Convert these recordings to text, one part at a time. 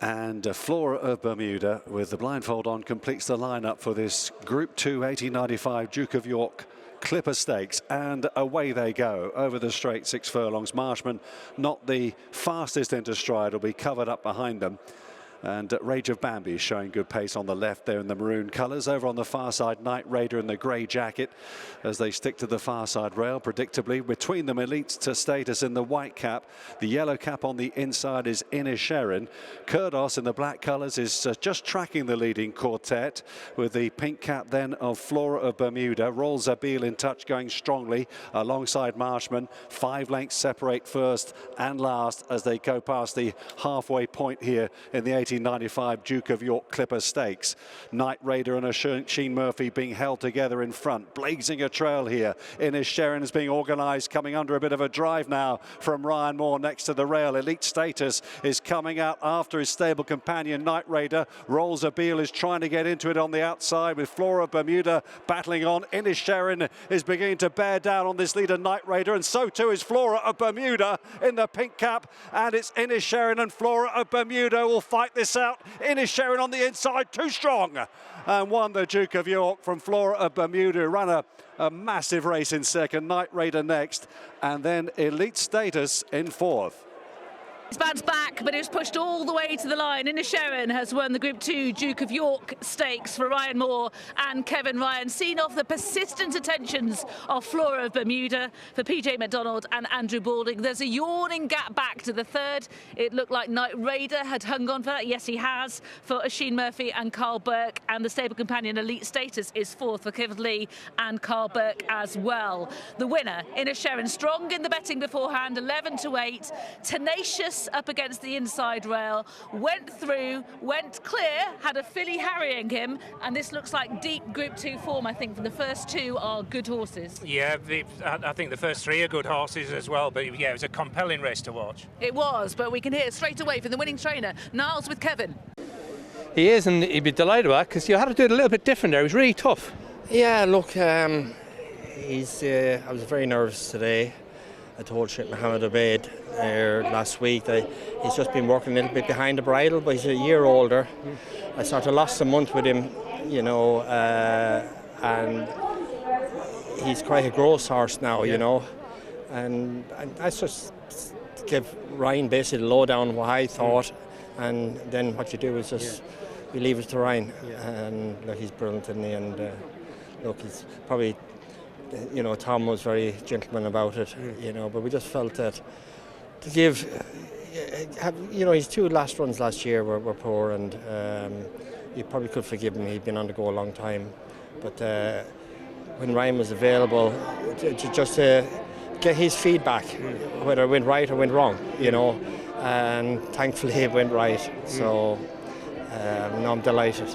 And Flora of Bermuda, with the blindfold on, completes the lineup for this Group 2 1895 Duke of York Clipper Stakes, and away they go over the straight 6 furlongs. Marshman, not the fastest into stride, will be covered up behind them. And Rage of Bambi is showing good pace on the left there in the maroon colours. Over on the far side, Night Raider in the grey jacket as they stick to the far side rail, predictably. Between them, Elites to Status in the white cap. The yellow cap on the inside is Inisherin. Kurdos in the black colours is just tracking the leading quartet, with the pink cap then of Flora of Bermuda. Roll Zabil in touch, going strongly alongside Marshman. 5 lengths separate first and last as they go past the halfway point here in the 1895 Duke of York Clipper Stakes. Night Raider and Oisin Murphy being held together in front, blazing a trail here. Inisherin is being organised, coming under a bit of a drive now from Ryan Moore next to the rail. Elite Status is coming out after his stable companion Night Raider. Rolls Zabil is trying to get into it on the outside, with Flora Bermuda battling on. Inisherin is beginning to bear down on this leader Night Raider, and so too is Flora of Bermuda in the pink cap, and it's Inisherin and Flora of Bermuda will fight this out. Inisherin on the inside, too strong, and won the Duke of York from Flora of Bermuda. Ran a massive race in second, Night Raider next, and then Elite Status in fourth. It's bounced back, but it was pushed all the way to the line. Inisherin has won the Group 2 Duke of York Stakes for Ryan Moore and Kevin Ryan, seen off the persistent attentions of Flora of Bermuda for PJ McDonald and Andrew Balding. There's a yawning gap back to the third. It looked like Night Raider had hung on for that. Yes, he has, for Oisin Murphy and Karl Burke, and the stable companion Elite Status is fourth for Kevin Lee and Karl Burke as well. The winner, Inisherin, strong in the betting beforehand, 11-8, tenacious up against the inside rail, went through, went clear, had a filly harrying him, and this looks like deep Group 2 form. I think from the first 2 are good horses. Yeah, I think the first 3 are good horses as well, but yeah, it was a compelling race to watch. It was, but we can hear straight away from the winning trainer, Niles with Kevin. He is, and he'd be delighted with that, because you had to do it a little bit different there. It was really tough. Yeah, look, I was very nervous today. I told Sheikh Mohammed Obeid last week that he's just been working a little bit behind the bridle, but he's a year older. I sort of lost a month with him, you know, and he's quite a gross horse now, you know. And I just give Ryan basically the lowdown what I thought, and then what you do is just you leave it to Ryan. And look, he's brilliant in the end. Look, he's probably, you know, Tom was very gentleman about it, you know, but we just felt that to give, you know, his 2 last runs last year were poor, and you probably could forgive him. He'd been on the go a long time, but when Ryan was available, just to get his feedback, whether it went right or went wrong, you know, and thankfully it went right. So. No, I'm delighted.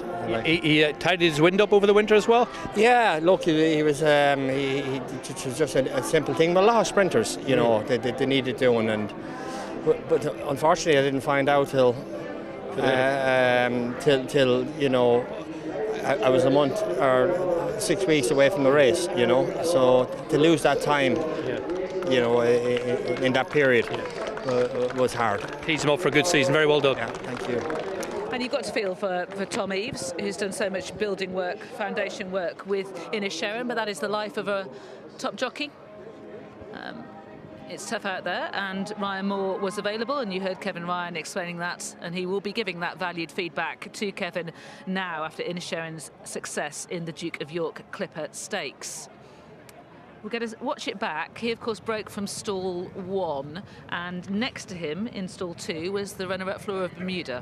He tidied his wind up over the winter as well? Yeah, look, he was it was just a simple thing. But a lot of sprinters, you know, they needed doing, and but unfortunately I didn't find out till you know, I was a month or 6 weeks away from the race, you know, so to lose that time, you know, in that period was hard. Tease him up for a good season. Very well done. Yeah, thank you. And you've got to feel for Tom Eves, who's done so much building work, foundation work with Inisherin, but that is the life of a top jockey. It's tough out there, and Ryan Moore was available, and you heard Kevin Ryan explaining that, and he will be giving that valued feedback to Kevin now after Inisherin's success in the Duke of York Clipper Stakes. We're going to watch it back. He, of course, broke from stall 1, and next to him in stall 2 was the runner-up Flora of Bermuda.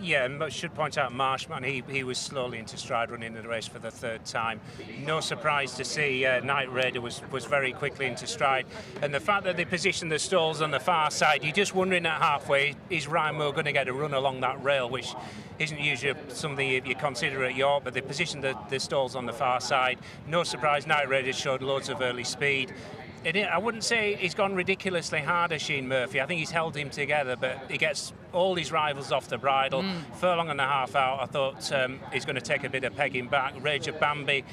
Yeah, and I should point out Marshman, he was slowly into stride running the race for the 3rd time. No surprise to see Night Raider was very quickly into stride. And the fact that they positioned the stalls on the far side, you're just wondering at halfway, is Ryan Moore going to get a run along that rail, which isn't usually something you consider at York, but they positioned the stalls on the far side. No surprise, Night Raider showed loads of early speed. I wouldn't say he's gone ridiculously hard, Oisin Murphy. I think he's held him together, but he gets all his rivals off the bridle. Furlong and a half out, I thought he's going to take a bit of pegging back. Rage of Bambi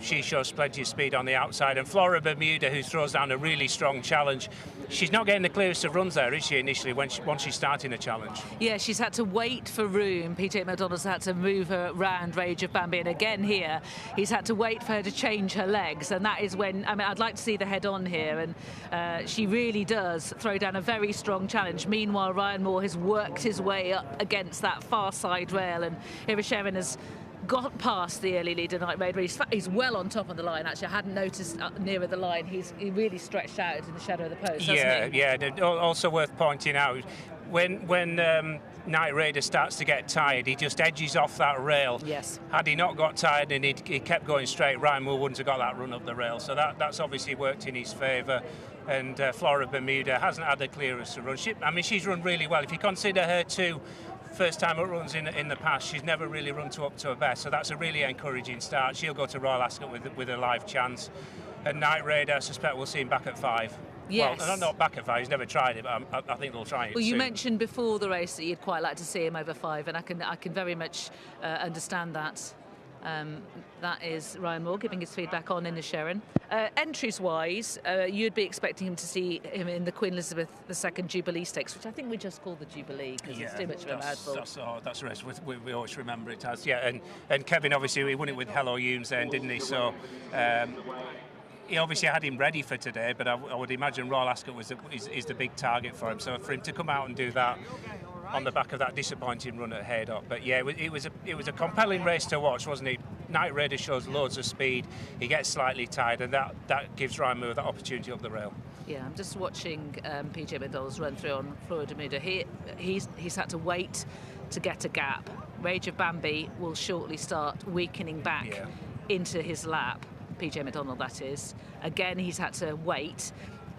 she shows plenty of speed on the outside. And Flora Bermuda, who throws down a really strong challenge, she's not getting the clearest of runs there, is she, initially, once she's starting a challenge? Yeah, she's had to wait for room. PJ McDonald's had to move her round Rage of Bambi, and again here, he's had to wait for her to change her legs, and that is when, I mean, I'd like to see the head-on here, and she really does throw down a very strong challenge. Meanwhile, Ryan Moore has worked his way up against that far side rail, and Inisherin has got past the early leader, Night Raider. He's well on top of the line, actually. I hadn't noticed nearer the line. He really stretched out in the shadow of the post, hasn't he? Yeah. Also worth pointing out, when Night Raider starts to get tired, he just edges off that rail. Yes. Had he not got tired and he kept going straight, Ryan Moore wouldn't have got that run up the rail. So that's obviously worked in his favour. And Flora Bermuda hasn't had the clearest run. She's run really well. If you consider her two first-time up runs in the past, she's never really run up to her best, so that's a really encouraging start. She'll go to Royal Ascot with a live chance. And Night Raider, I suspect we'll see him back at 5. Yes. Well, not back at 5, he's never tried it, but I think they'll try it. Well, you soon. mentioned before the race that you'd quite like to see him over 5, and I can very much understand that. That is Ryan Moore giving his feedback on Inisherin. Entries-wise, you'd be expecting him to see him in the Queen Elizabeth II Jubilee Stakes, which I think we just call the Jubilee because it's too much of a mouthful. That's the race we always remember it as. Yeah, and Kevin, obviously, he won it with Hello Humes then, didn't he? So he obviously had him ready for today, but I would imagine Royal Ascot is the big target for him. So for him to come out and do that on the back of that disappointing run at Haydock. But yeah, it was a compelling race to watch, wasn't it? Night Raider shows loads of speed. He gets slightly tired, and that gives Ryan Moore that opportunity up the rail. Yeah, I'm just watching PJ McDonald's run through on Flora Bermuda. He's had to wait to get a gap. Rage of Bambi will shortly start weakening back into his lap. PJ McDonald, that is. Again, he's had to wait.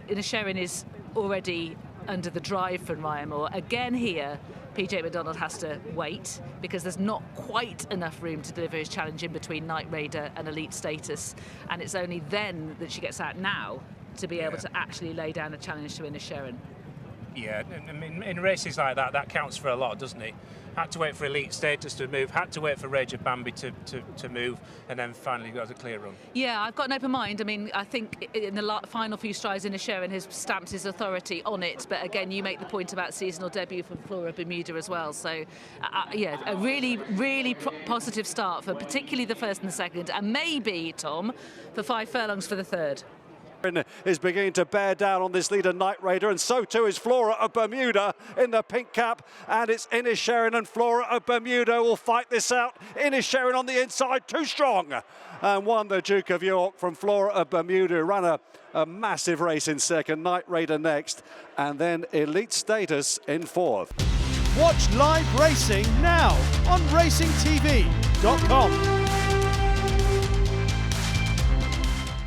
Inisherin is already under the drive from Ryan Moore. Again here, PJ McDonald has to wait because there's not quite enough room to deliver his challenge in between Night Raider and elite status, and it's only then that she gets out now to be able to actually lay down a challenge to Inisherin. Yeah, I mean, in races like that, that counts for a lot, doesn't it? Had to wait for elite status to move, had to wait for Rage of Bambi to move, and then finally got a clear run. Yeah, I've got an open mind. I mean, I think in the final few strides, Inisherin has stamped his authority on it, but again, you make the point about seasonal debut for Flora Bermuda as well. So, yeah, a really, really positive start for particularly the first and the second, and maybe, Tom, for 5 furlongs for the third. Is beginning to bear down on this leader Night Raider, and so too is Flora of Bermuda in the pink cap, and it's Inisherin and Flora of Bermuda will fight this out. Inisherin on the inside, too strong, and won the Duke of York from Flora of Bermuda, ran a massive race in second, Night Raider next, and then elite status in 4th. Watch live racing now on racingtv.com.